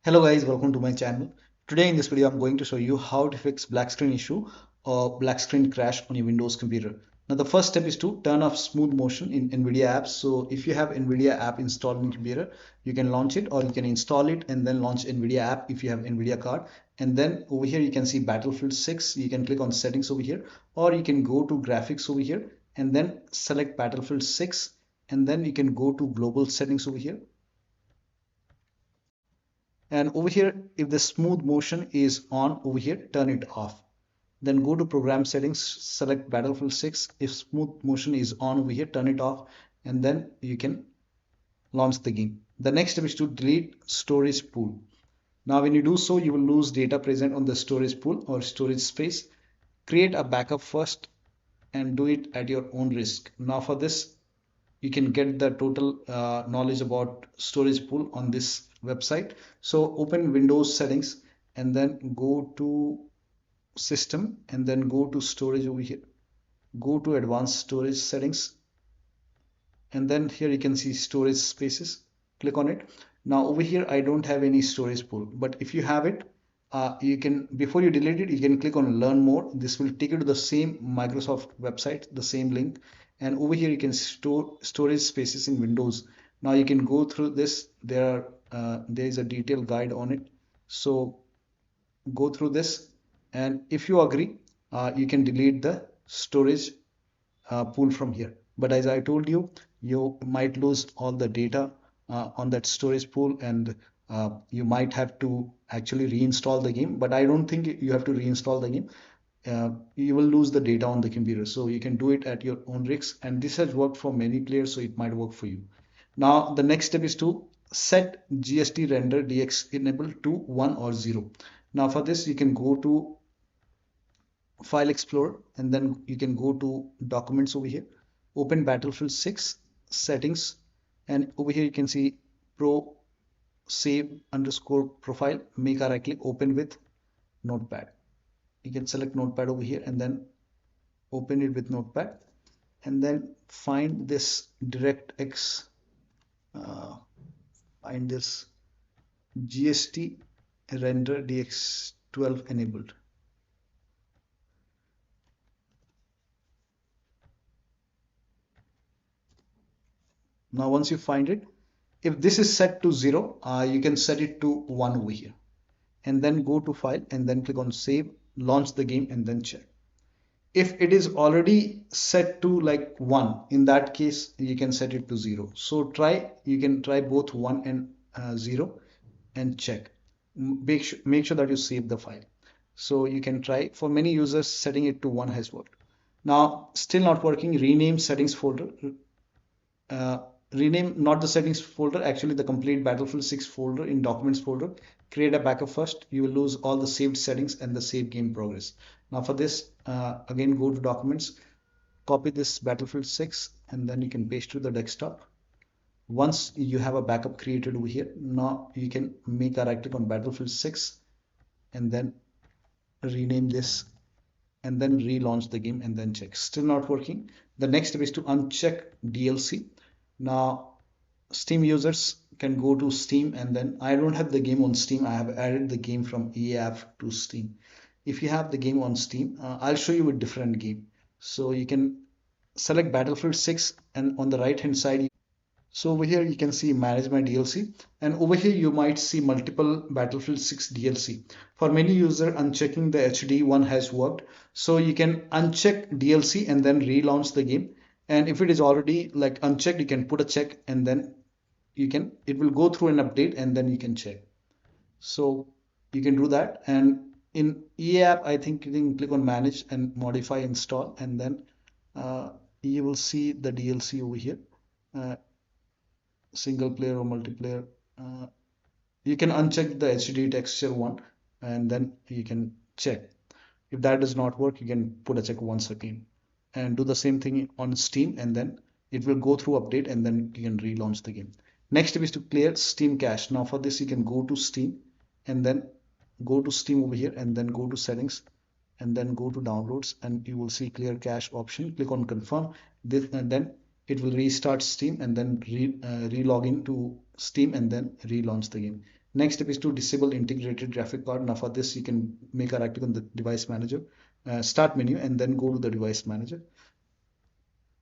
Hello guys, welcome to my channel. Today in this video I'm going to show you how to fix black screen issue or black screen crash on your Windows computer. Now the first step is to turn off smooth motion in NVIDIA apps. So if you have NVIDIA app installed in your computer, you can launch it or you can install it and then launch NVIDIA app if you have NVIDIA card. And then over here you can see Battlefield 6. You can click on settings over here or you can go to graphics over here and then select Battlefield 6 and then you can go to global settings over here. And over here, if the smooth motion is on over here, turn it off. Then go to program settings, select Battlefield 6. If smooth motion is on over here, turn it off, and then you can launch the game. The next step is to delete storage pool. Now, when you do so, you will lose data present on the storage pool or storage space. Create a backup first and do it at your own risk. Now, for this, you can get the total knowledge about storage pool on this website. So open Windows settings and then go to system and then go to storage over here. Go to advanced storage settings and then here you can see storage spaces. Click on it. Now over here I don't have any storage pool, but if you have it, you can, before you delete it, you can click on learn more. This will take you to the same Microsoft website, the same link, and over here you can store storage spaces in Windows. Now you can go through this. There is a detailed guide on it, so go through this, and if you agree, you can delete the storage pool from here. But as I told you, you might lose all the data on that storage pool, and you might have to actually reinstall the game. But I don't think you have to reinstall the game. You will lose the data on the computer, so you can do it at your own risk. And this has worked for many players, so it might work for you. Now the next step is to set GST render DX enable to 1 or 0. Now for this you can go to File Explorer and then you can go to Documents over here, open Battlefield 6 settings, and over here you can see Pro Save underscore profile. Make a right click, open with Notepad. You can select Notepad over here and then open it with Notepad, and then find this DirectX, uh, find this GST render DX12 enabled. Now once you find it, if this is set to 0, you can set it to 1 over here, and then go to file and then click on save, launch the game and then check. If it is already set to like 1, in that case you can set it to 0. So you can try both 1 and 0 and check. Make sure that you save the file. So you can try. For many users, setting it to 1 has worked. Now still not working, rename settings folder. uh, Rename not the settings folder, actually the complete Battlefield 6 folder in documents folder. Create a backup first. You will lose all the saved settings and the saved game progress. Now for this, again go to documents, copy this Battlefield 6 and then you can paste to the desktop. Once you have a backup created over here, now you can make a right click on Battlefield 6 and then rename this and then relaunch the game and then check. Still not working. The next step is to uncheck DLC. Now Steam users can go to Steam, and then I don't have the game on Steam. I have added the game from EA app to Steam. If you have the game on Steam, I'll show you a different game. So you can select Battlefield 6 and on the right hand side, so over here you can see manage my DLC, and over here you might see multiple Battlefield 6 DLC. For many users, unchecking the HD one has worked. So you can uncheck DLC and then relaunch the game. And if it is already like unchecked, you can put a check and then it will go through an update and then you can check. So you can do that. And in EA app, I think you can click on manage and modify install, and then you will see the DLC over here. Single player or multiplayer. You can uncheck the HD texture one and then you can check. If that does not work, you can put a check once again and do the same thing on Steam, and then it will go through update and then you can relaunch the game. Next step is to clear Steam cache. Now for this you can go to Steam and then go to Steam over here and then go to settings and then go to downloads, and you will see clear cache option. Click on confirm this and then it will restart Steam and then re-log into Steam and then relaunch the game. Next step is to disable integrated graphic card. Now for this, you can make a right click on the device manager, start menu, and then go to the device manager.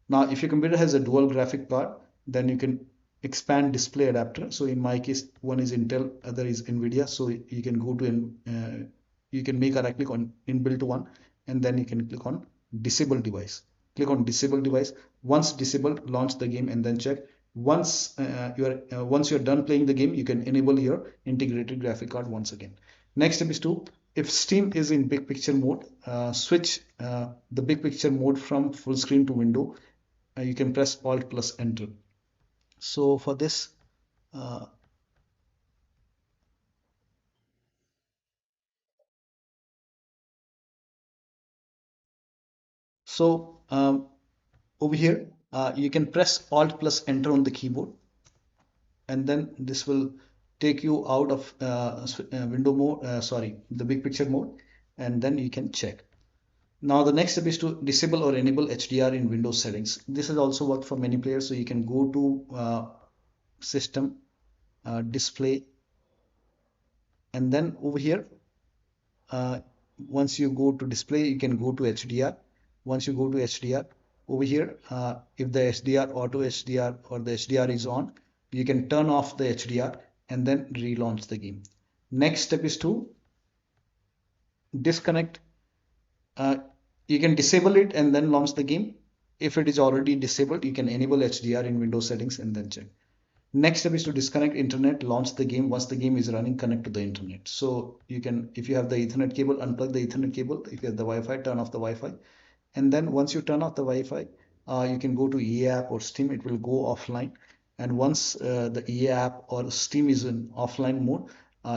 Now, if your computer has a dual graphic card, then you can expand display adapter. So in my case, one is Intel, other is NVIDIA. So you can go to you can make a right click on inbuilt one, and then you can click on disable device. Click on disable device. Once disabled, launch the game and then check. Once you're done playing the game, you can enable your integrated graphic card once again. Next step is to, if Steam is in big picture mode, switch the big picture mode from full screen to window. You can press Alt plus Enter. So for this, uh, so over here, you can press Alt plus Enter on the keyboard, and then this will take you out of window mode, sorry, the big picture mode, and then you can check. Now the next step is to disable or enable HDR in Windows settings. This has also worked for many players, so you can go to System, Display, and then over here, uh, once you go to display, you can go to HDR. Once you go to HDR, over here, if the HDR, auto HDR or the HDR is on, you can turn off the HDR and then relaunch the game. Next step is to disconnect. uh, you can disable it and then launch the game. If it is already disabled, you can enable HDR in Windows settings and then check. Next step is to disconnect internet, launch the game. Once the game is running, connect to the internet. So you can, if you have the Ethernet cable, unplug the Ethernet cable. If you have the Wi-Fi, turn off the Wi-Fi. And then once you turn off the Wi-Fi, you can go to EA app or Steam. It will go offline. And once the EA app or Steam is in offline mode,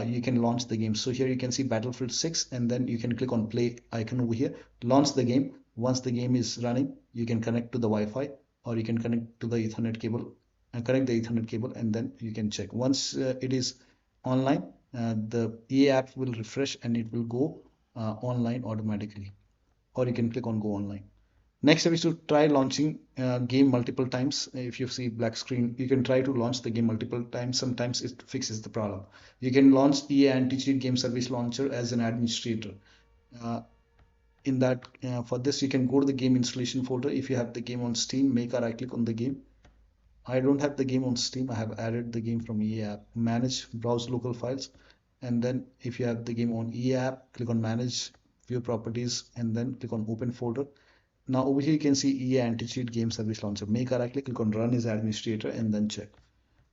you can launch the game. So here you can see Battlefield 6, and then you can click on play icon over here, launch the game. Once the game is running, you can connect to the Wi-Fi, or you can connect to the Ethernet cable, and connect the Ethernet cable, and then you can check. Once it is online, the EA app will refresh and it will go online automatically, or you can click on go online. Next step is to try launching game multiple times. If you see black screen, you can try to launch the game multiple times. Sometimes it fixes the problem. You can launch EA Anti-Cheat Game Service Launcher as an administrator. Uh, in that, for this, you can go to the game installation folder. If you have the game on Steam, make a right click on the game. I don't have the game on Steam. I have added the game from EA app. Manage, browse local files. And then if you have the game on EA app, click on manage, view properties, and then click on open folder. Now over here you can see EA Anti-Cheat Game Service Launcher. Make a right click, click on Run as Administrator, and then check.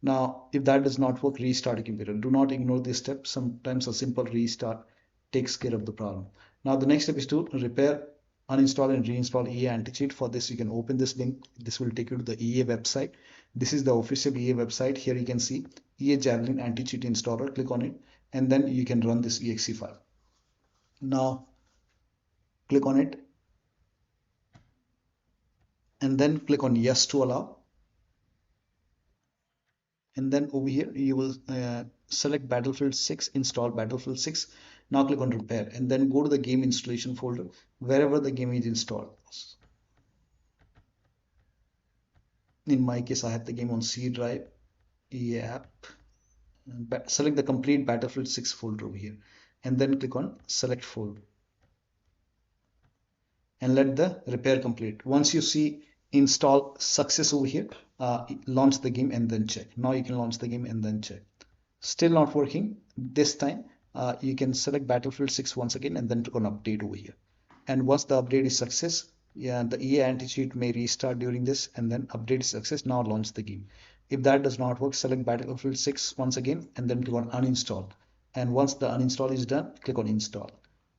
Now, if that does not work, restart your computer. Do not ignore this step. Sometimes a simple restart takes care of the problem. Now, the next step is to repair, uninstall, and reinstall EA Anti-Cheat. For this, you can open this link. This will take you to the EA website. This is the official EA website. Here you can see EA Javelin Anti-Cheat Installer. Click on it, and then you can run this exe file. Now, click on it, and then click on Yes to allow. And then over here you will select Battlefield 6, install Battlefield 6. Now click on repair and then go to the game installation folder wherever the game is installed. In my case, I have the game on C drive, EA app. Select the complete Battlefield 6 folder over here, and then click on select folder and let the repair complete. Once you see install success over here, launch the game and then check. Now you can launch the game and then check. Still not working. This time you can select Battlefield 6 once again and then click on update over here. And once the update is success, yeah, the EA anti-cheat may restart during this, and then update is success. Now launch the game. If that does not work, select Battlefield 6 once again and then click on uninstall. And once the uninstall is done, click on install.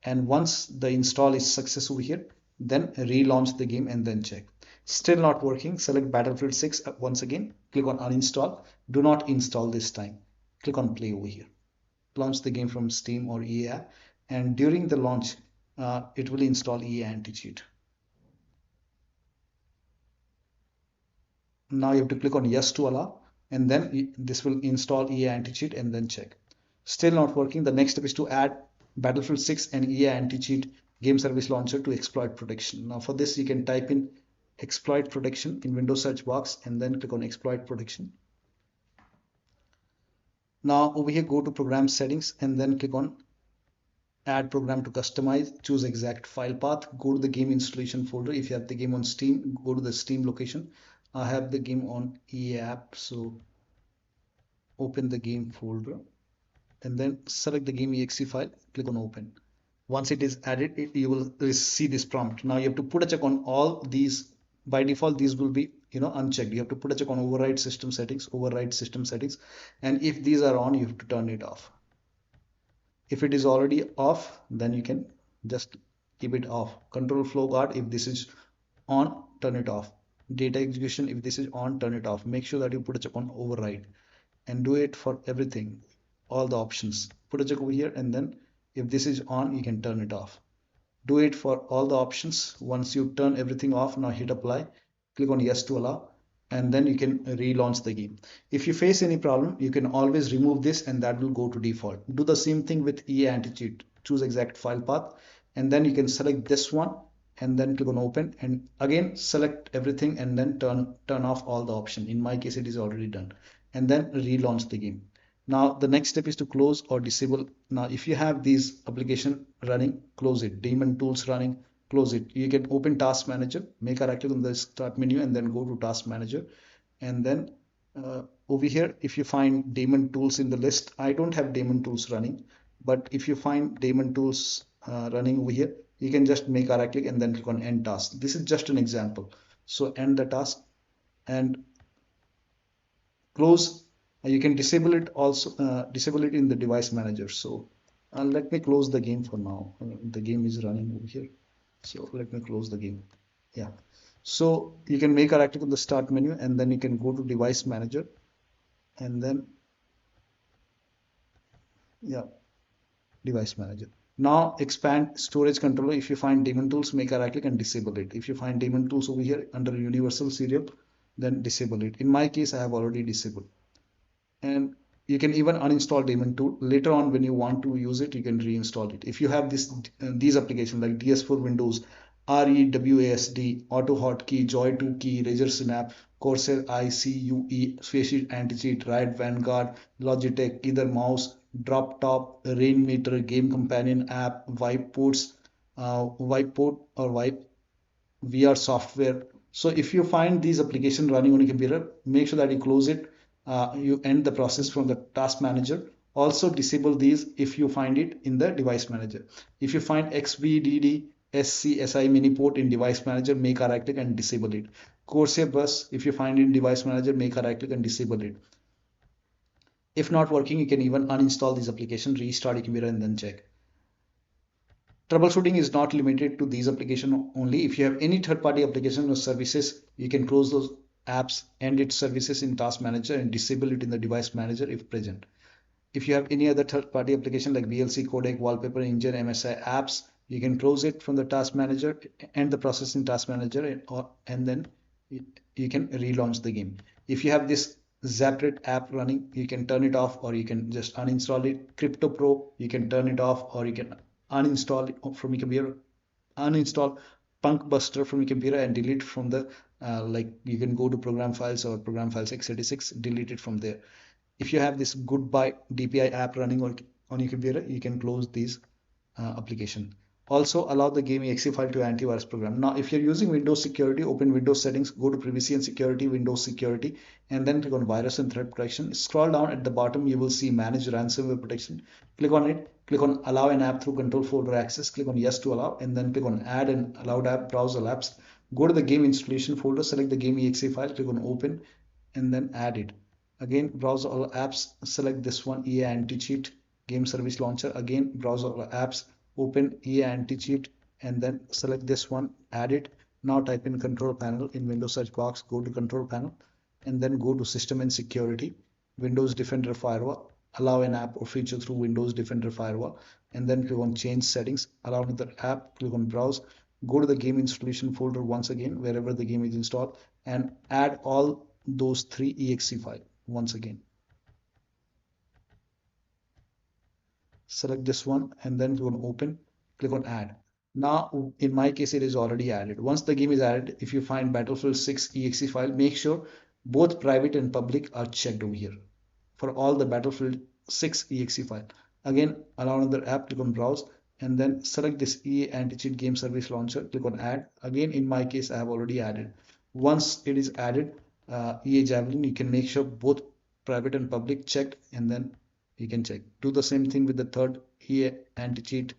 And once the install is success over here, then relaunch the game and then check. Still not working, select Battlefield 6 once again, click on uninstall. Do not install this time. Click on play over here. Launch the game from Steam or EA app, and during the launch, it will install EA anti-cheat. Now you have to click on yes to allow, and then this will install EA anti-cheat and then check. Still not working. The next step is to add Battlefield 6 and EA anti-cheat game service launcher to exploit protection. Now for this, you can type in exploit protection in Windows search box and then click on exploit protection. Now over here, go to program settings and then click on add program to customize, choose exact file path, go to the game installation folder. If you have the game on Steam, go to the Steam location. I have the game on EApp, so open the game folder and then select the game exe file, click on open. Once it is added, you will see this prompt. Now you have to put a check on all these. By default, these will be unchecked. You have to put a check on override system settings, and if these are on, you have to turn it off. If it is already off, then you can just keep it off. Control flow guard, if this is on, turn it off. Data execution, if this is on, turn it off. Make sure that you put a check on override and do it for everything, all the options. Put a check over here, and then if this is on, you can turn it off. Do it for all the options. Once you turn everything off, now hit apply, click on yes to allow, and then you can relaunch the game. If you face any problem, you can always remove this and that will go to default. Do the same thing with EA anti-cheat. Choose exact file path and then you can select this one and then click on open, and again select everything and then turn off all the option. In my case, it is already done, and then relaunch the game. Now the next step is to close or disable. Now if you have these application running, close it. Daemon tools running, close it. You can open task manager, make a right click on the start menu and then go to task manager, and then over here, if you find daemon tools in the list, I don't have daemon tools running, but if you find daemon tools running over here, you can just make a right click and then click on end task. This is just an example. So end the task and close. You can disable it also, disable it in the device manager. So let me close the game for now. The game is running over here, so let me close the game. Yeah, so you can make a right click on the start menu and then you can go to device manager and then yeah, device manager. Now expand storage controller. If you find daemon tools, make a right click and disable it. If you find daemon tools over here under universal serial, then disable it. In my case, I have already disabled. And you can even uninstall daemon tool. Later on, when you want to use it, you can reinstall it. If you have these applications like DS4 Windows, REWASD, Auto Hotkey, Joy2 Key, Razor Synapse, Corsair ICUE, Faceit AntiCheat, Riot Vanguard, Logitech, either mouse, drop top, rain meter, game companion app, wipe ports, wipe port or wipe VR software. So if you find these applications running on your computer, make sure that you close it. You end the process from the task manager. Also disable these if you find it in the device manager. If you find XVDD SCSI mini port in device manager, make a right click and disable it. Corsair bus, if you find it in device manager, make a right click and disable it. If not working, you can even uninstall this application, restart your computer and then check. Troubleshooting is not limited to these applications only. If you have any third-party application or services, you can close those apps, end its services in Task Manager and disable it in the Device Manager if present. If you have any other third-party application like VLC, Codec, Wallpaper, Engine, MSI apps, you can close it from the Task Manager, end the process in Task Manager, and then you can relaunch the game. If you have this Zapred app running, you can turn it off or you can just uninstall it. Crypto Pro, you can turn it off or you can uninstall it from your computer. Uninstall Punkbuster from your computer and delete from the like you can go to program files or program files x86, delete it from there. If you have this Goodbye DPI app running on your computer, you can close these application. Also allow the game exe file to antivirus program. Now if you're using Windows security, open Windows settings, go to privacy and security, Windows security, and then click on virus and threat protection. Scroll down at the bottom, you will see manage ransomware protection. Click on it, click on allow an app through control folder access, click on yes to allow, and then click on add an allowed app, browse all apps. Go to the game installation folder, select the game exe file, click on open, and then add it. Again, browse all apps, select this one, EA AntiCheat game service launcher. Again, browse all apps, open EA AntiCheat, and then select this one, add it. Now type in control panel in Windows search box, go to control panel, and then go to system and security, Windows Defender Firewall, allow an app or feature through Windows Defender Firewall, and then click on change settings, allow another app, click on browse, go to the game installation folder once again, wherever the game is installed, and add all those three exe files once again. Select this one and then click on open, click on add. Now in my case it is already added. Once the game is added, if you find Battlefield 6 exe file, make sure both private and public are checked over here. for all the Battlefield 6 exe file. Again, allow another app, click on browse, and then select this EA anti-cheat game service launcher, click on add. Again, in my case, I have already added. Once it is added, EA Javelin, you can make sure both private and public checked, and then you can check. Do the same thing with the third EA anti-cheat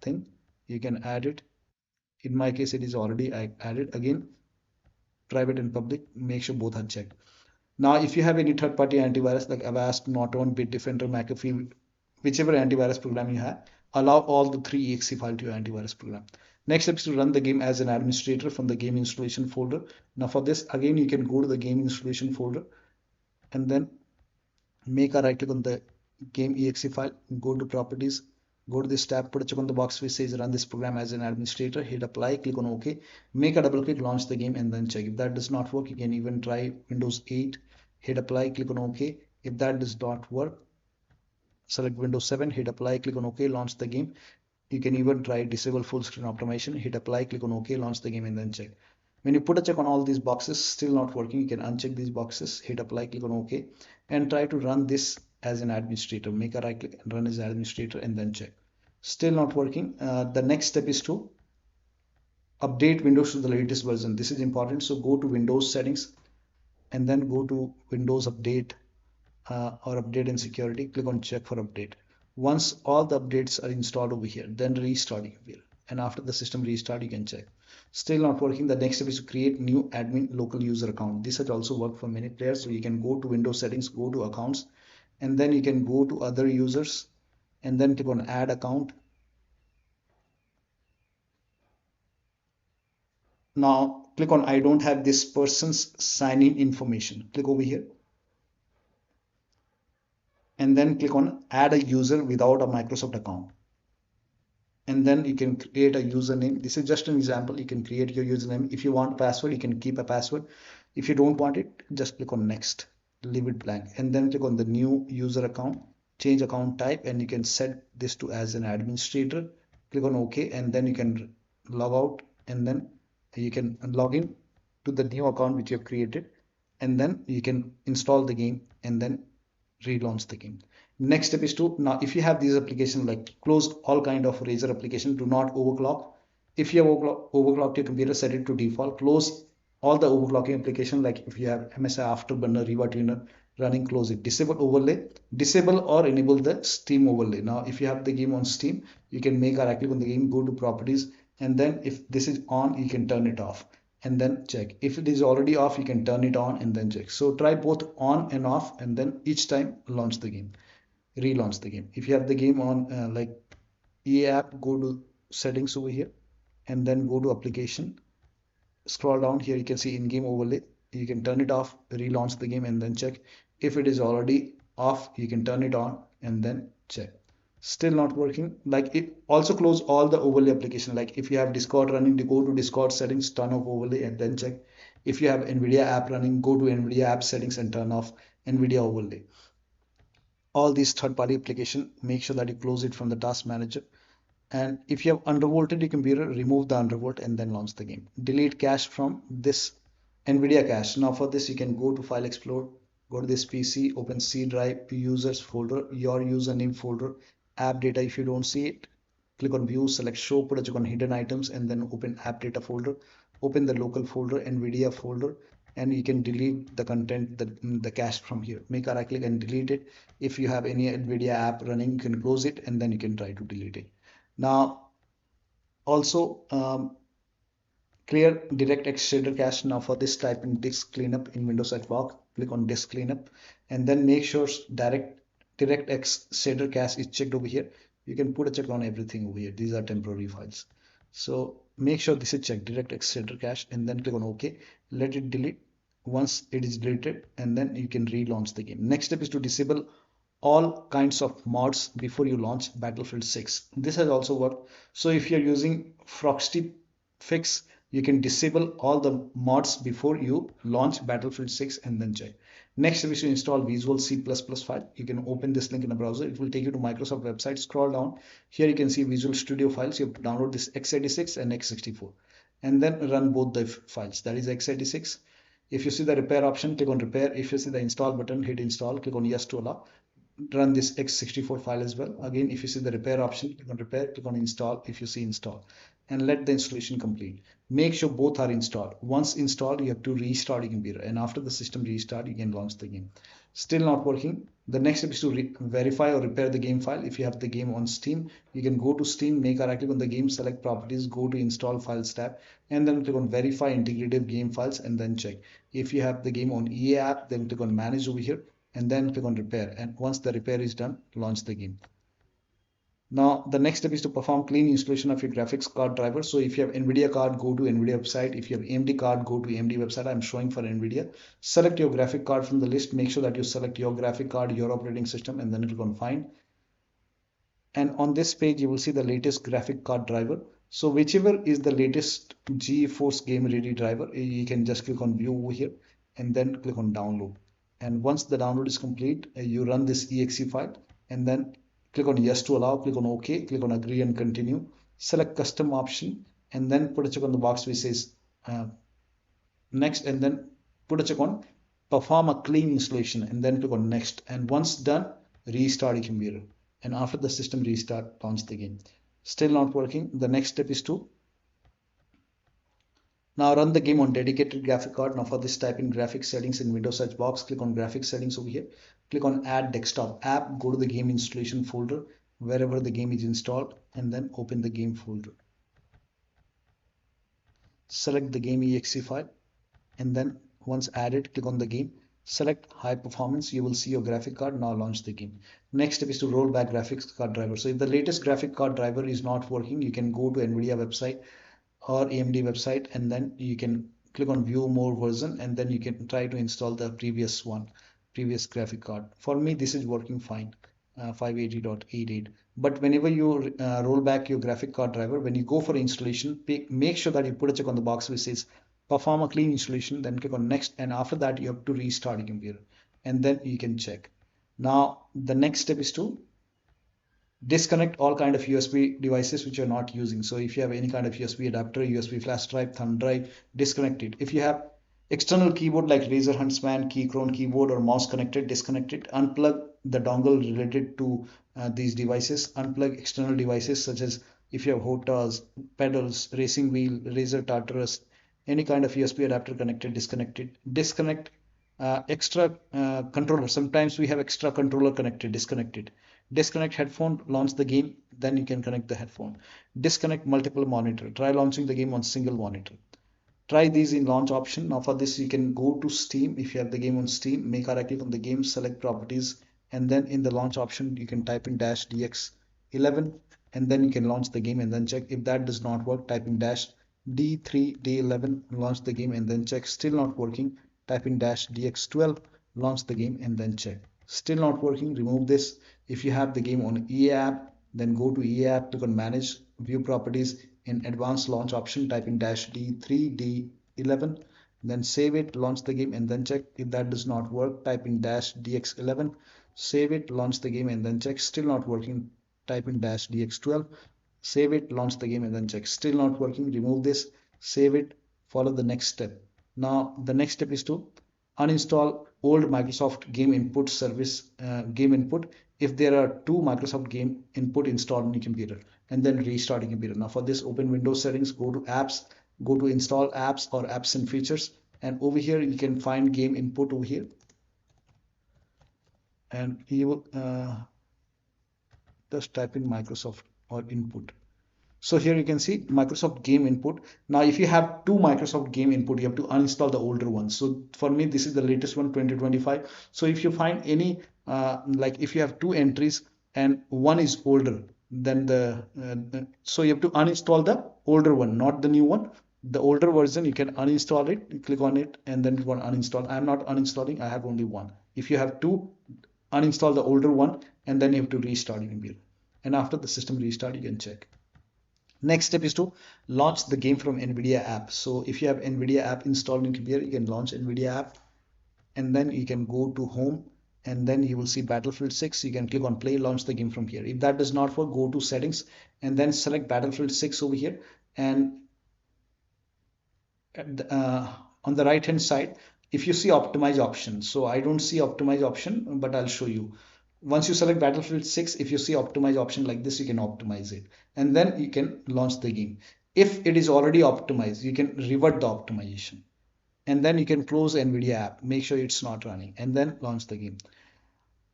thing. You can add it. In my case, it is already added. Again, private and public, make sure both are checked. Now, if you have any third-party antivirus like Avast, Norton, Bitdefender, McAfee, whichever antivirus program you have, allow all the three exe files to your antivirus program. Next step is to run the game as an administrator from the game installation folder. Now for this, again, you can go to the game installation folder and then make a right click on the game exe file, go to properties, go to this tab, put a check on the box which says run this program as an administrator, hit apply, click on OK, make a double click, launch the game, and then check. If that does not work, you can even try Windows 8, hit apply, click on OK. If that does not work, select Windows 7, hit apply, click on OK, launch the game. You can even try disable full screen optimization, hit apply, click on OK, launch the game, and then check. When you put a check on all these boxes, still not working, you can uncheck these boxes, hit apply, click on OK, and try to run this as an administrator. Make a right click and run as administrator and then check. Still not working. The next step is to update Windows to the latest version. This is important. So go to Windows settings and then go to Windows Update or Update and Security. Click on check for update. Once all the updates are installed over here, then restart here. And after the system restart, you can check. Still not working. The next step is to create new admin local user account. This has also worked for many players. So you can go to Windows settings, go to accounts, and then you can go to other users and then click on add account. Now click on I don't have this person's sign-in information. Click over here and then click on add a user without a Microsoft account. And then you can create a username. This is just an example. You can create your username. If you want password, you can keep a password. If you don't want it, just click on next, leave it blank, and then click on the new user account, change account type, and you can set this to as an administrator. Click on OK, and then you can log out, and then you can log in to the new account which you have created, and then you can install the game and then relaunch the game. Next step is to, now if you have these applications, like close all kind of Razer application, do not overclock. If you have overclocked your computer, set it to default. Close all the overclocking application, like if you have MSI Afterburner, Riva Tuner running, close it. Disable overlay, disable or enable the Steam overlay. Now if you have the game on Steam, you can make a right click on the game, go to properties, and then if this is on, you can turn it off and then check. If it is already off, you can turn it on and then check. So try both on and off, and then each time launch the game, relaunch the game. If you have the game on like EA app, go to settings over here and then go to application, scroll down here, you can see in-game overlay. You can turn it off, relaunch the game, and then check. If it is already off, you can turn it on and then check. Still not working. Like, it also close all the overlay application. Like if you have Discord running, go to Discord settings, turn off overlay, and then check. If you have NVIDIA app running, go to NVIDIA app settings and turn off NVIDIA overlay. All these third-party application, make sure that you close it from the task manager. And if you have undervolted your computer, remove the undervolt and then launch the game. Delete cache from this NVIDIA cache. Now for this, you can go to File Explorer, go to this PC, open C drive, users folder, your username folder, app data. If you don't see it, click on view, select show, put a check on hidden items, and then open app data folder, open the local folder, NVIDIA folder, and you can delete the content, the cache from here. Make a right click and delete it. If you have any NVIDIA app running, you can close it and then you can try to delete it. Now also clear DirectX shader cache. Now for this, type in disk cleanup in Windows search box, click on disk cleanup, and then make sure DirectX shader cache is checked over here. You can put a check on everything over here. These are temporary files. So make sure this is checked, DirectX shader cache, and then click on OK. Let it delete. Once it is deleted, and then you can relaunch the game. Next step is to disable all kinds of mods before you launch Battlefield 6. This has also worked. So if you're using Frosty Fix, you can disable all the mods before you launch Battlefield 6 and then check. Next step is to install Visual C++ file. You can open this link in the browser. It will take you to Microsoft website. Scroll down. Here you can see Visual Studio files. You have to download this x86 and x64 and then run both the files. That is x86 If you see the repair option, click on repair. If you see the install button, hit install, click on yes to allow. Run this x64 file as well. Again, if you see the repair option, click on repair, click on install. If you see install, and let the installation complete. Make sure both are installed. Once installed, you have to restart your computer, and after the system restart, you can launch the game. Still not working. The next step is to verify or repair the game file. If you have the game on Steam, you can go to Steam, make a right click on the game, select properties, go to install files tab, and then click on verify integrated game files, and then check. If you have the game on EA app, then click on manage over here, and then click on repair. And once the repair is done, launch the game. Now, the next step is to perform clean installation of your graphics card driver. So if you have NVIDIA card, go to NVIDIA website. If you have AMD card, go to AMD website. I'm showing for NVIDIA. Select your graphic card from the list. Make sure that you select your graphic card, your operating system, and then click on find. And on this page, you will see the latest graphic card driver. So whichever is the latest GeForce Game Ready driver, you can just click on view over here and then click on download. And once the download is complete, you run this exe file and then click on yes to allow, click on OK, click on agree and continue, select custom option, and then put a check on the box which says next, and then put a check on perform a clean installation, and then click on next. And once done, restart your computer. And after the system restart, launch the game. Still not working. The next step is to now run the game on dedicated graphic card. Now for this, type in graphics settings in Windows search box, click on graphics settings over here, click on add desktop app, go to the game installation folder wherever the game is installed, and then open the game folder. Select the game exe file, and then once added, click on the game, select high performance. You will see your graphic card. Now launch the game. Next step is to roll back graphics card driver. So if the latest graphic card driver is not working, you can go to NVIDIA website or AMD website, and then you can click on view more version, and then you can try to install the previous graphic card. For me, this is working fine, 580.88. But whenever you roll back your graphic card driver, when you go for installation, make sure that you put a check on the box which says perform a clean installation, then click on next, and after that you have to restart your computer, and then you can check. Now the next step is to disconnect all kind of USB devices which you're not using. So if you have any kind of USB adapter, USB flash drive, thumb drive, disconnect it. If you have external keyboard like Razer Huntsman, Keychron keyboard, or mouse connected, disconnect it. Unplug the dongle related to these devices. Unplug external devices such as if you have HOTAs, pedals, racing wheel, Razer Tartarus, any kind of USB adapter connected, disconnect it. Disconnect extra controller. Sometimes we have extra controller connected, disconnect it. Disconnect headphone, launch the game, then you can connect the headphone. Disconnect multiple monitor. Try launching the game on single monitor. Try these in launch option. Now for this, you can go to Steam. If you have the game on Steam, make a right click on the game, select properties, and then in the launch option, you can type in -dx11, and then you can launch the game and then check. If that does not work, type in -d3d11, launch the game and then check. Still not working, type in -dx12, launch the game and then check. Still not working, remove this. If you have the game on EA app, then go to EA app, click on manage, view properties, in advanced launch option, type in -d3d11, then save it, launch the game and then check. If that does not work, type in -dx11, save it, launch the game and then check. Still not working, type in -dx12, save it, launch the game and then check. Still not working, remove this, save it, follow the next step. Now the next step is to uninstall old Microsoft game input service, game input, if there are two Microsoft game input installed on your computer, and then restart your computer. Now for this, open Windows settings, go to apps, go to install apps or apps and features, and over here you can find game input over here, and you will just type in Microsoft or input. So here you can see Microsoft game input. Now if you have two Microsoft game input, you have to uninstall the older one. So for me, this is the latest one, 2025. So if you find any like if you have two entries and one is older than so you have to uninstall the older one, not the new one. The older version, you can uninstall it, you click on it and then click on uninstall. I'm not uninstalling, I have only one. If you have two, uninstall the older one and then you have to restart your computer. And after the system restart, you can check. Next step is to launch the game from NVIDIA app. So if you have NVIDIA app installed in computer, you can launch NVIDIA app and then you can go to home and then you will see Battlefield 6. You can click on play, launch the game from here. If that does not work, go to settings and then select Battlefield 6 over here, and on the right hand side if you see optimize option, so I don't see optimize option, but I'll show you. Once you select Battlefield 6, if you see optimize option like this, you can optimize it and then you can launch the game. If it is already optimized, you can revert the optimization and then you can close NVIDIA app, make sure it's not running and then launch the game.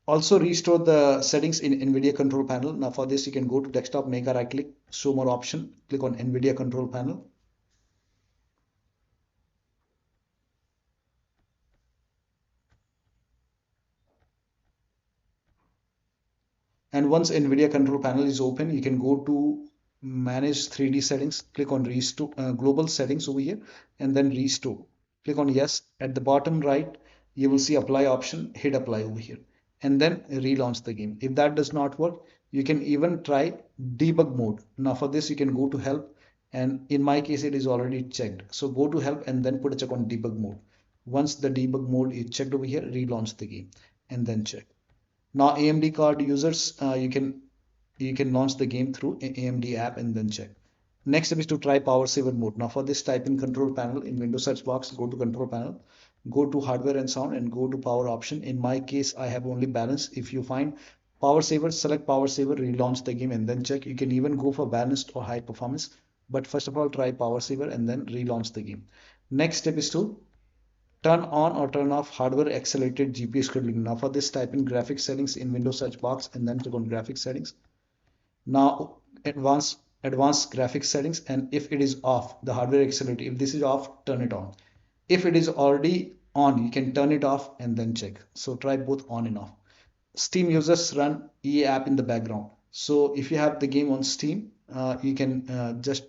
Also restore the settings in NVIDIA control panel. Now for this, you can go to desktop, make a right click, show more option, click on NVIDIA control panel. And once NVIDIA control panel is open, you can go to manage 3D settings, click on restore global settings over here and then restore. Click on yes. At the bottom right, you will see apply option, hit apply over here and then relaunch the game. If that does not work, you can even try debug mode. Now for this, you can go to help and in my case, it is already checked. So go to help and then put a check on debug mode. Once the debug mode is checked over here, relaunch the game and then check. Now AMD card users, you can launch the game through AMD app and then check. Next step is to try power saver mode. Now for this, type in control panel in Windows search box, go to control panel, go to hardware and sound and go to power option. In my case, I have only balance. If you find power saver, select power saver, relaunch the game and then check. You can even go for balanced or high performance, but first of all, try power saver and then relaunch the game. Next step is to turn on or turn off hardware accelerated GPU scheduling. Now for this, type in graphics settings in Windows search box and then click on graphics settings. Now advanced graphics settings, and if it is off, the hardware accelerator, if this is off, turn it on. If it is already on, you can turn it off and then check. So try both on and off. Steam users run EA app in the background. So if you have the game on Steam, you can just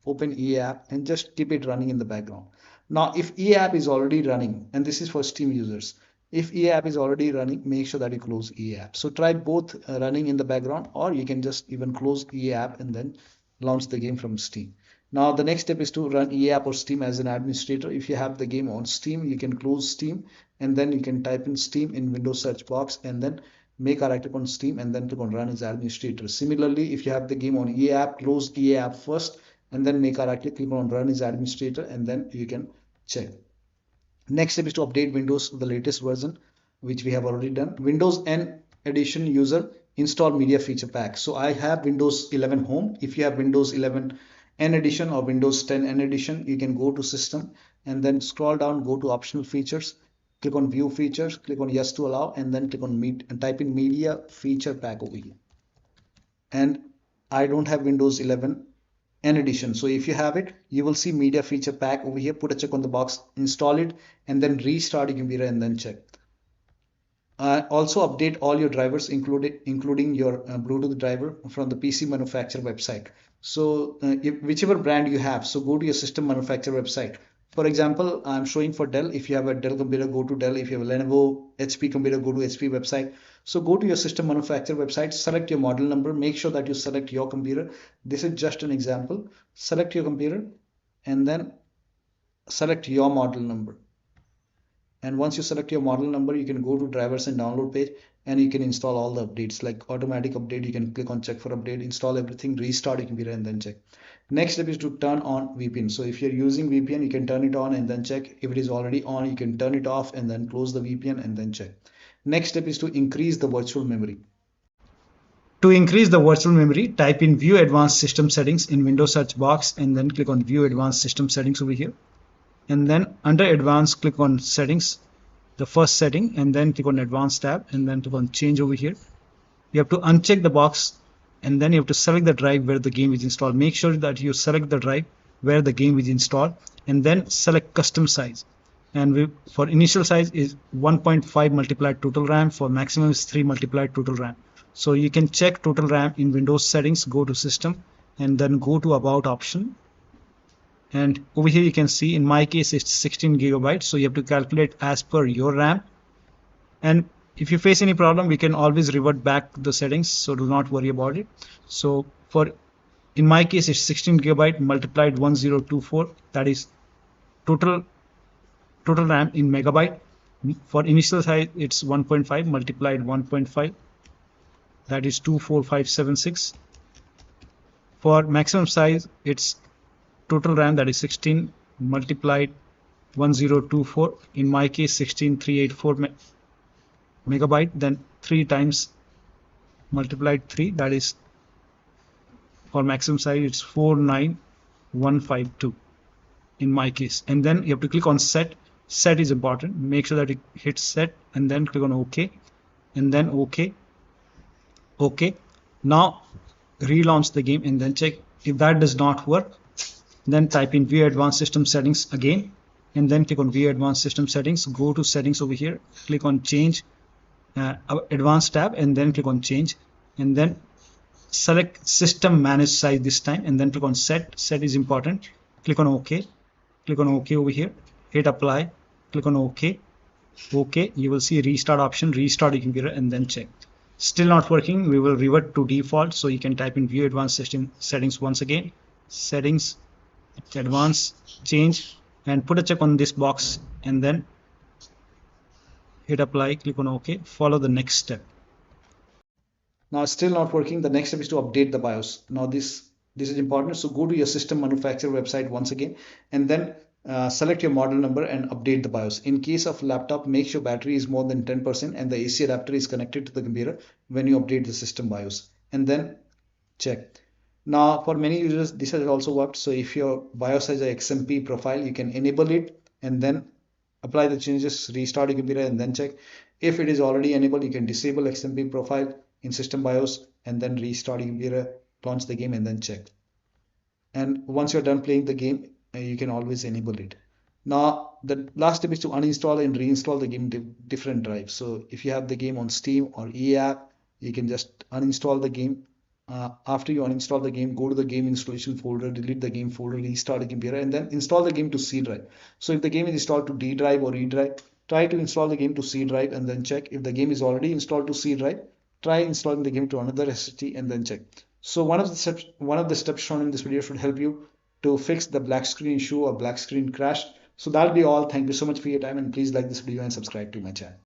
open EA app and just keep it running in the background. Now, if EA app is already running, and this is for Steam users, if EA app is already running, make sure that you close EA app. So try both running in the background, or you can just even close EA app and then launch the game from Steam. Now, the next step is to run EA app or Steam as an administrator. If you have the game on Steam, you can close Steam and then you can type in Steam in Windows search box and then make a right click on Steam and then click on run as administrator. Similarly, if you have the game on EA app, close EA app first and then make a right click on run as administrator and then you can check. Next step is to update Windows to the latest version, which we have already done. Windows N Edition user install media feature pack. So I have Windows 11 Home. If you have Windows 11 N Edition or Windows 10 N Edition, you can go to System and then scroll down, go to Optional Features, click on View Features, click on Yes to allow, and then click on and type in Media Feature Pack over here. And I don't have Windows 11 N Edition. So if you have it, you will see Media Feature Pack over here. Put a check on the box, install it, and then restart your computer and then check. Also update all your drivers, including your Bluetooth driver from the PC manufacturer website. So whichever brand you have, so go to your system manufacturer website. For example, I'm showing for Dell. If you have a Dell computer, go to Dell. If you have a Lenovo HP computer, go to HP website. So go to your system manufacturer website, select your model number, make sure that you select your computer. This is just an example. Select your computer and then select your model number. And once you select your model number, you can go to drivers and download page and you can install all the updates like automatic update. You can click on check for update, install everything, restart your computer and then check. Next step is to turn on VPN. So if you're using VPN, you can turn it on and then check. If it is already on, you can turn it off and then close the VPN and then check. Next step is to increase the virtual memory. To increase the virtual memory, type in View Advanced System Settings in Windows search box and then click on View Advanced System Settings over here. And then under Advanced, click on Settings, the first setting, and then click on Advanced tab and then click on Change over here. You have to uncheck the box and then you have to select the drive where the game is installed. Make sure that you select the drive where the game is installed and then select custom size. And for initial size is 1.5 multiplied total RAM, for maximum is 3 multiplied total RAM. So you can check total RAM in Windows settings, go to system and then go to about option. And over here you can see in my case it's 16 gigabytes. So you have to calculate as per your RAM. And if you face any problem, we can always revert back the settings. So do not worry about it. So in my case, it's 16 gigabyte multiplied 1024. That is total RAM in megabyte. For initial size, it's 1.5 multiplied 1.5. That is 24576. For maximum size, it's total RAM, that is 16 multiplied 1024, in my case 16384 megabyte, then 3 times multiplied 3, that is for maximum size it's 49152 in my case. And then you have to click on set. Set is important, make sure that it hits set, and then click on OK, and then OK. Now relaunch the game and then check. If that does not work, then type in view advanced system settings again, and then click on view advanced system settings. Go to settings over here, click on change advanced tab, and then click on change, and then select system manage size this time, and then click on set. Set is important. Click on OK. Click on OK over here, hit apply, click on OK. You will see restart option, restart your computer, and then check. Still not working, we will revert to default, so you can type in view advanced system settings once again, settings, advanced, change, and put a check on this box, and then hit apply, click on OK, follow the next step. Now it's still not working. The next step is to update the BIOS. Now this is important, so go to your system manufacturer website once again, and then select your model number and update the BIOS. In case of laptop, make sure battery is more than 10% and the AC adapter is connected to the computer when you update the system BIOS, and then check. Now for many users this has also worked, so if your BIOS has a XMP profile, you can enable it and then apply the changes, restart your computer, and then check. If it is already enabled, you can disable XMP profile in system BIOS and then restart your computer, launch the game, and then check. And once you're done playing the game, you can always enable it. Now the last step is to uninstall and reinstall the game different drives. So if you have the game on Steam or EA app, you can just uninstall the game. After you uninstall the game, go to the game installation folder, delete the game folder, restart the computer, and then install the game to C drive. So if the game is installed to D drive or E drive, try to install the game to C drive and then check. If the game is already installed to C drive, try installing the game to another SSD and then check. So one of the steps shown in this video should help you to fix the black screen issue or black screen crash. So that'll be all. Thank you so much for your time, and please like this video and subscribe to my channel.